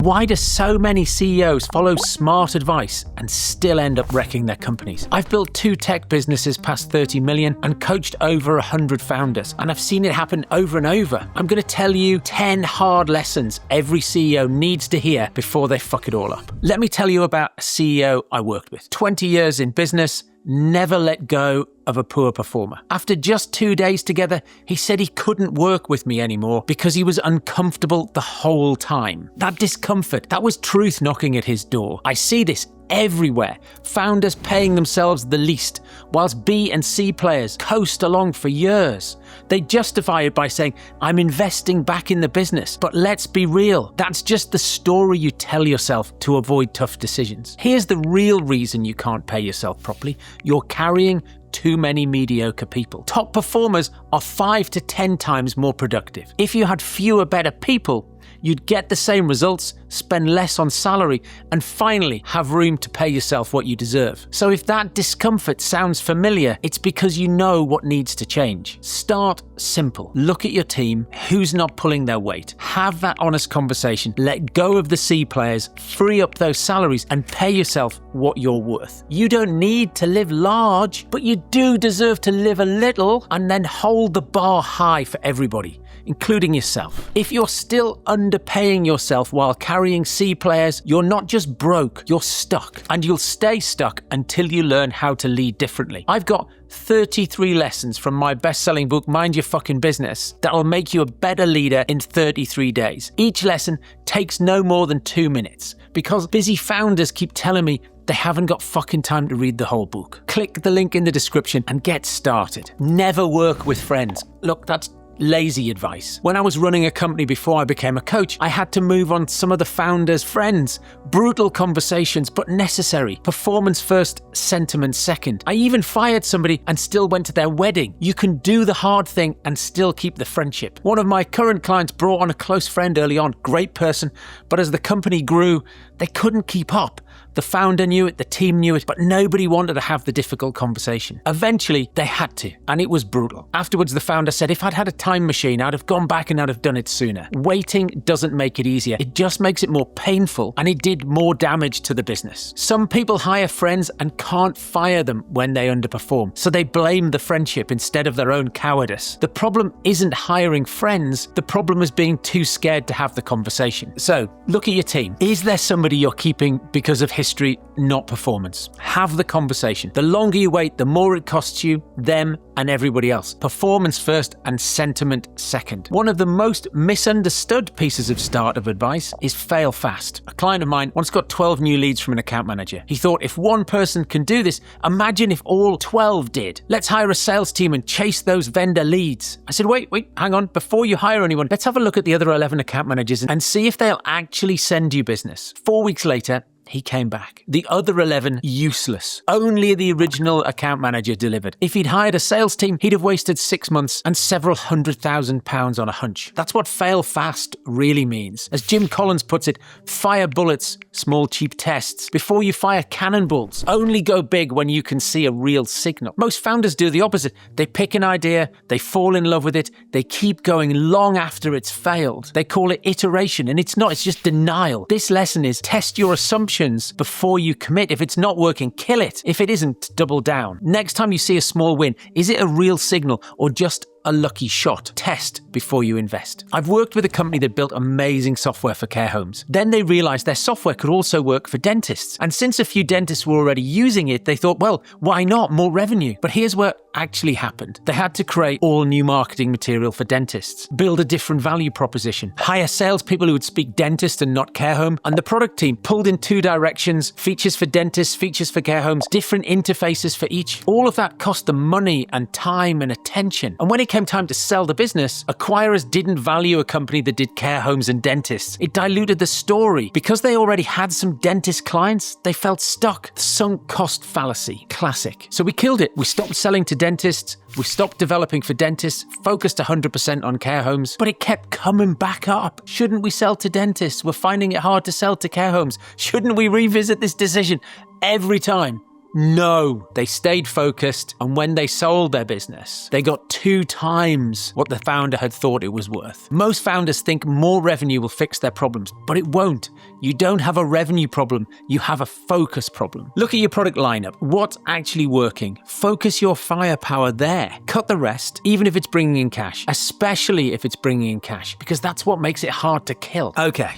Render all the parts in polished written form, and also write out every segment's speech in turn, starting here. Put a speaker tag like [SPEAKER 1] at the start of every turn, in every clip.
[SPEAKER 1] Why do so many CEOs follow smart advice and still end up wrecking their companies? I've built 2 tech businesses past 30 million and coached over 100 founders, and I've seen it happen over and over. I'm going to tell you 10 hard lessons every CEO needs to hear before they fuck it all up. Let me tell you about a CEO I worked with. 20 years in business, never let go of a poor performer. After just 2 days together, he said he couldn't work with me anymore because he was uncomfortable the whole time. That discomfort, that was truth knocking at his door. I see this everywhere. Founders paying themselves the least, whilst B and C players coast along for years. They justify it by saying, I'm investing back in the business. But let's be real, that's just the story you tell yourself to avoid tough decisions. Here's the real reason you can't pay yourself properly. You're carrying too many mediocre people. Top performers are 5 to 10 times more productive. If you had fewer better people, you'd get the same results, spend less on salary, and finally have room to pay yourself what you deserve. So if that discomfort sounds familiar, it's because you know what needs to change. Start simple. Look at your team, who's not pulling their weight. Have that honest conversation. Let go of the C players, free up those salaries, and pay yourself what you're worth. You don't need to live large, but you do deserve to live a little, and then hold the bar high for everybody, including yourself. If you're still underpaying yourself while carrying C players, you're not just broke, you're stuck. And you'll stay stuck until you learn how to lead differently. I've got 33 lessons from my best-selling book, Mind Your Fucking Business, that'll make you a better leader in 33 days. Each lesson takes no more than 2 minutes, because busy founders keep telling me they haven't got fucking time to read the whole book. Click the link in the description and get started. Never work with friends. Look, that's lazy advice. When I was running a company before I became a coach, I had to move on some of the founders' friends. Brutal conversations, but necessary. Performance first, sentiment second. I even fired somebody and still went to their wedding. You can do the hard thing and still keep the friendship. One of my current clients brought on a close friend early on, great person, but as the company grew, they couldn't keep up. The founder knew it, the team knew it, but nobody wanted to have the difficult conversation. Eventually, they had to, and it was brutal. Afterwards, the founder said, if I'd had a time machine, I'd have gone back and I'd have done it sooner. Waiting doesn't make it easier. It just makes it more painful, and it did more damage to the business. Some people hire friends and can't fire them when they underperform, so they blame the friendship instead of their own cowardice. The problem isn't hiring friends. The problem is being too scared to have the conversation. So, look at your team. Is there somebody you're keeping because of history, not performance? Have the conversation. The longer you wait, the more it costs you, them, and everybody else. Performance first and sentiment second. One of the most misunderstood pieces of startup advice is fail fast. A client of mine once got 12 new leads from an account manager. He thought, if one person can do this, imagine if all 12 did. Let's hire a sales team and chase those vendor leads. I said, wait, hang on. Before you hire anyone, let's have a look at the other 11 account managers and see if they'll actually send you business. 4 weeks later, he came back. The other 11, useless. Only the original account manager delivered. If he'd hired a sales team, he'd have wasted 6 months and several £100,000 on a hunch. That's what fail fast really means. As Jim Collins puts it, fire bullets, small cheap tests, before you fire cannonballs. Only go big when you can see a real signal. Most founders do the opposite. They pick an idea, they fall in love with it, they keep going long after it's failed. They call it iteration, and it's not, it's just denial. This lesson is test your assumptions before you commit. If it's not working, kill it. If it isn't, double down. Next time you see a small win, is it a real signal or just a lucky shot? Test before you invest. I've worked with a company that built amazing software for care homes. Then they realized their software could also work for dentists. And since a few dentists were already using it, they thought, well, why not? More revenue. But here's what actually happened. They had to create all new marketing material for dentists, build a different value proposition, hire salespeople who would speak dentist and not care home, and the product team pulled in 2 directions, features for dentists, features for care homes, different interfaces for each. All of that cost them money and time and attention. And when it came time to sell the business, acquirers didn't value a company that did care homes and dentists. It diluted the story. Because they already had some dentist clients, they felt stuck. The sunk cost fallacy. Classic. So we killed it. We stopped selling to dentists. We stopped developing for dentists, focused 100% on care homes, but it kept coming back up. Shouldn't we sell to dentists? We're finding it hard to sell to care homes. Shouldn't we revisit this decision? Every time No, they stayed focused, and when they sold their business, they got 2 times what the founder had thought it was worth. Most founders think more revenue will fix their problems, but it won't. You don't have a revenue problem, you have a focus problem. Look at your product lineup. What's actually working? Focus your firepower there. Cut the rest, even if it's bringing in cash, especially if it's bringing in cash, because that's what makes it hard to kill. Okay.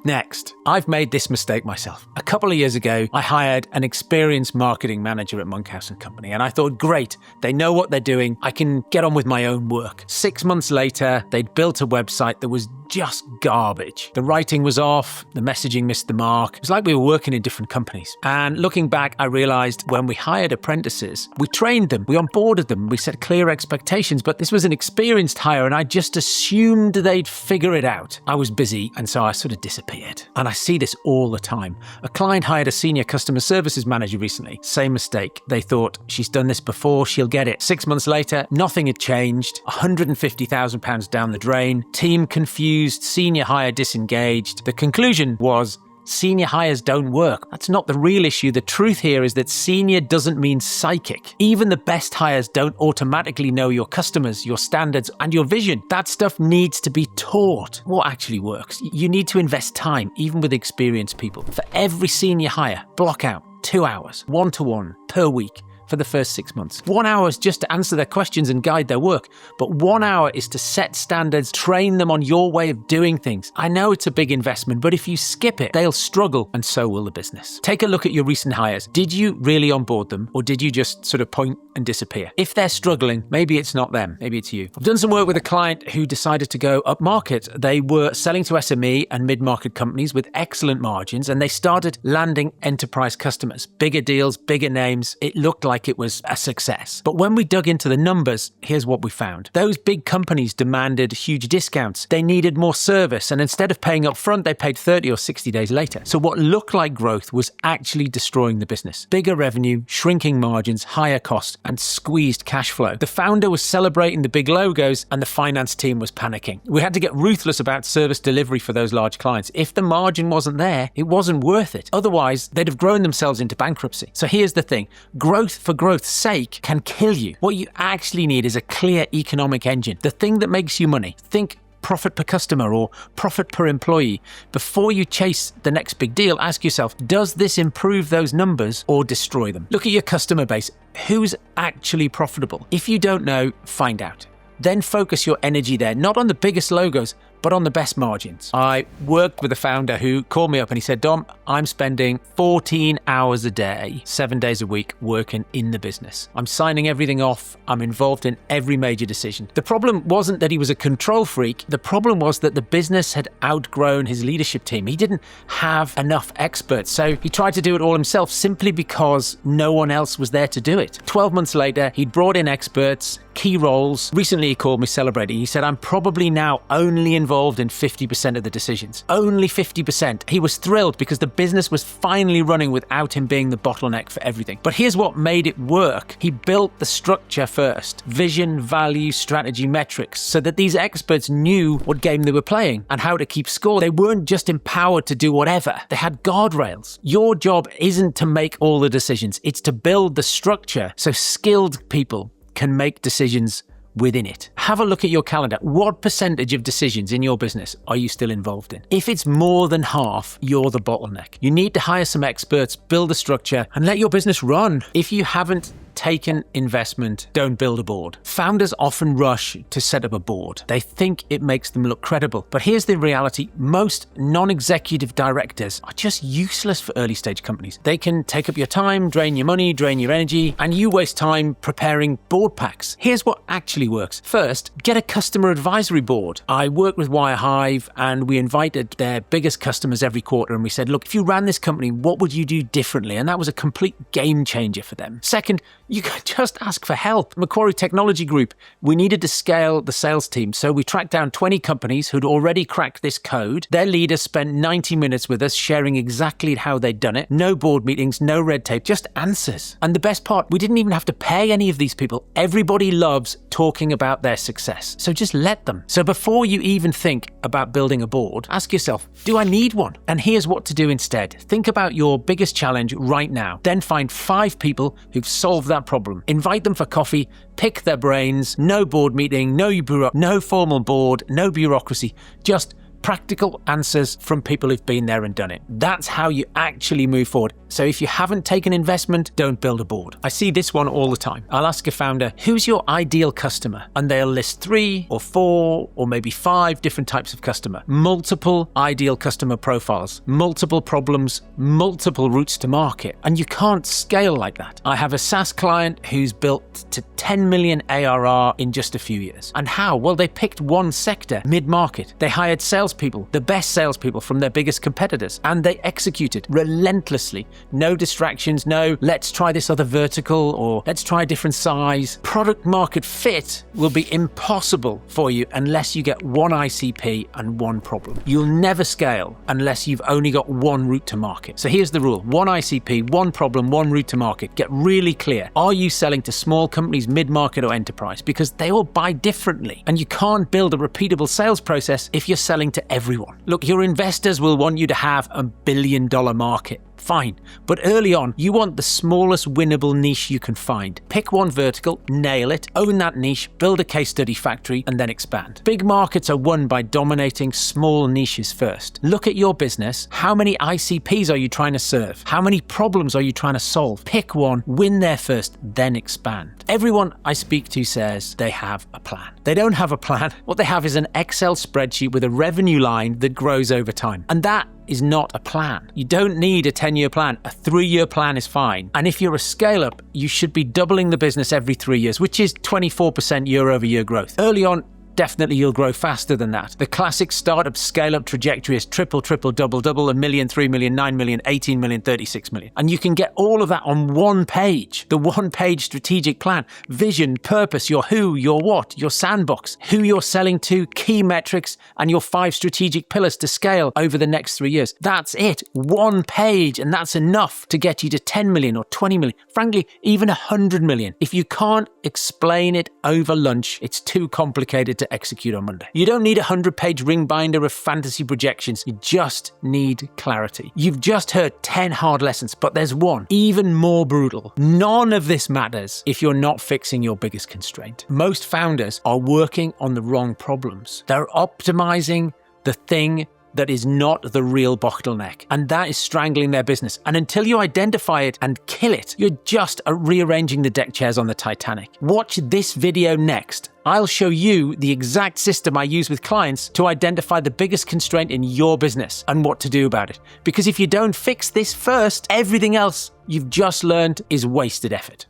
[SPEAKER 1] Next, I've made this mistake myself. A couple of years ago, I hired an experienced marketing manager at Monkhouse & Company, and I thought, great, they know what they're doing. I can get on with my own work. 6 months later, they'd built a website that was just garbage. The writing was off, the messaging missed the mark. It was like we were working in different companies. And looking back, I realized when we hired apprentices, we trained them, we onboarded them, we set clear expectations, but this was an experienced hire, and I just assumed they'd figure it out. I was busy, and so I sort of disappeared. And I see this all the time. A client hired a senior customer services manager recently. Same mistake. They thought, she's done this before, she'll get it. 6 months later, nothing had changed. £150,000 down the drain. Team confused, senior hire disengaged. The conclusion was, senior hires don't work. That's not the real issue. The truth here is that senior doesn't mean psychic. Even the best hires don't automatically know your customers, your standards, and your vision. That stuff needs to be taught. What actually works? You need to invest time, even with experienced people. For every senior hire, block out 2 hours, 1-to-1 per week. For the first 6 months. 1 hour is just to answer their questions and guide their work, but 1 hour is to set standards, train them on your way of doing things. I know it's a big investment, but if you skip it, they'll struggle, and so will the business. Take a look at your recent hires. Did you really onboard them, or did you just sort of point and disappear? If they're struggling, maybe it's not them, maybe it's you. I've done some work with a client who decided to go up market. They were selling to SME and mid-market companies with excellent margins, and they started landing enterprise customers. Bigger deals, bigger names. It looked like it was a success. But when we dug into the numbers, here's what we found. Those big companies demanded huge discounts. They needed more service, and instead of paying up front, they paid 30 or 60 days later. So what looked like growth was actually destroying the business. Bigger revenue, shrinking margins, higher costs, and squeezed cash flow. The founder was celebrating the big logos, and the finance team was panicking. We had to get ruthless about service delivery for those large clients. If the margin wasn't there, it wasn't worth it. Otherwise, they'd have grown themselves into bankruptcy. So here's the thing. Growth for growth's sake can kill you. What you actually need is a clear economic engine. The thing that makes you money. Think profit per customer or profit per employee. Before you chase the next big deal, ask yourself, does this improve those numbers or destroy them? Look at your customer base. Who's actually profitable? If you don't know, find out. Then focus your energy there, not on the biggest logos, but on the best margins. I worked with a founder who called me up and he said, Dom, I'm spending 14 hours a day, 7 days a week working in the business. I'm signing everything off. I'm involved in every major decision. The problem wasn't that he was a control freak. The problem was that the business had outgrown his leadership team. He didn't have enough experts. So he tried to do it all himself simply because no one else was there to do it. 12 months later, he'd brought in experts, key roles. Recently, he called me celebrating. He said, I'm probably now only involved in 50% of the decisions. Only 50%. He was thrilled because the business was finally running without him being the bottleneck for everything. But here's what made it work. He built the structure first. Vision, value, strategy, metrics, so that these experts knew what game they were playing and how to keep score. They weren't just empowered to do whatever. They had guardrails. Your job isn't to make all the decisions. It's to build the structure so skilled people can make decisions within it. Have a look at your calendar. What percentage of decisions in your business are you still involved in? If it's more than half, you're the bottleneck. You need to hire some experts, build a structure, and let your business run. If you haven't taken investment, don't build a board. Founders often rush to set up a board. They think it makes them look credible. But here's the reality. Most non-executive directors are just useless for early stage companies. They can take up your time, drain your money, drain your energy, and you waste time preparing board packs. Here's what actually works. First, get a customer advisory board. I worked with Wirehive and we invited their biggest customers every quarter and we said, look, if you ran this company, what would you do differently? And that was a complete game changer for them. Second, You can just ask for help. Macquarie Technology Group, we needed to scale the sales team, so we tracked down 20 companies who'd already cracked this code. Their leaders spent 90 minutes with us sharing exactly how they'd done it. No board meetings, no red tape, just answers. And the best part, we didn't even have to pay any of these people. Everybody loves talking about their success, so just let them. So before you even think about building a board, ask yourself, do I need one? And here's what to do instead. Think about your biggest challenge right now. Then find 5 people who've solved that problem. Invite them for coffee, pick their brains, no board meeting, no formal board, no bureaucracy, just practical answers from people who've been there and done it. That's how you actually move forward. So if you haven't taken investment, don't build a board. I see this one all the time. I'll ask a founder, who's your ideal customer? And they'll list 3 or 4 or maybe 5 different types of customer. Multiple ideal customer profiles, multiple problems, multiple routes to market. And you can't scale like that. I have a SaaS client who's built to 10 million ARR in just a few years. And how? Well, they picked one sector, mid-market. They hired salespeople, the best salespeople from their biggest competitors, and they executed relentlessly. No distractions, no let's try this other vertical or let's try a different size. Product market fit will be impossible for you unless you get one ICP and one problem. You'll never scale unless you've only got one route to market. So here's the rule. One ICP, one problem, one route to market. Get really clear. Are you selling to small companies, mid-market or enterprise? Because they all buy differently and you can't build a repeatable sales process if you're selling to everyone. Look, your investors will want you to have a $1 billion market. Fine. But early on, you want the smallest winnable niche you can find. Pick one vertical, nail it, own that niche, build a case study factory, and then expand. Big markets are won by dominating small niches first. Look at your business. How many ICPs are you trying to serve? How many problems are you trying to solve? Pick one, win there first, then expand. Everyone I speak to says they have a plan. They don't have a plan. What they have is an Excel spreadsheet with a revenue line that grows over time. And that is not a plan. You don't need a 10-year plan. A 3-year plan is fine. And if you're a scale-up, you should be doubling the business every 3 years, which is 24% year-over-year growth. Early on, definitely you'll grow faster than that. The classic startup scale-up trajectory is triple, double, $1 million, 3 million, 9 million, 18 million, 36 million. And you can get all of that on one page. The one-page strategic plan, vision, purpose, your who, your what, your sandbox, who you're selling to, key metrics, and your 5 strategic pillars to scale over the next 3 years. That's it. One page, and that's enough to get you to 10 million or 20 million. Frankly, even 100 million. If you can't explain it over lunch, it's too complicated to execute on Monday. You don't need a 100-page ring binder of fantasy projections. You just need clarity. You've just heard 10 hard lessons, but there's one even more brutal. None of this matters if you're not fixing your biggest constraint. Most founders are working on the wrong problems. They're optimizing the thing that is not the real bottleneck, and that is strangling their business. And until you identify it and kill it, you're just rearranging the deck chairs on the Titanic. Watch this video next. I'll show you the exact system I use with clients to identify the biggest constraint in your business and what to do about it. Because if you don't fix this first, everything else you've just learned is wasted effort.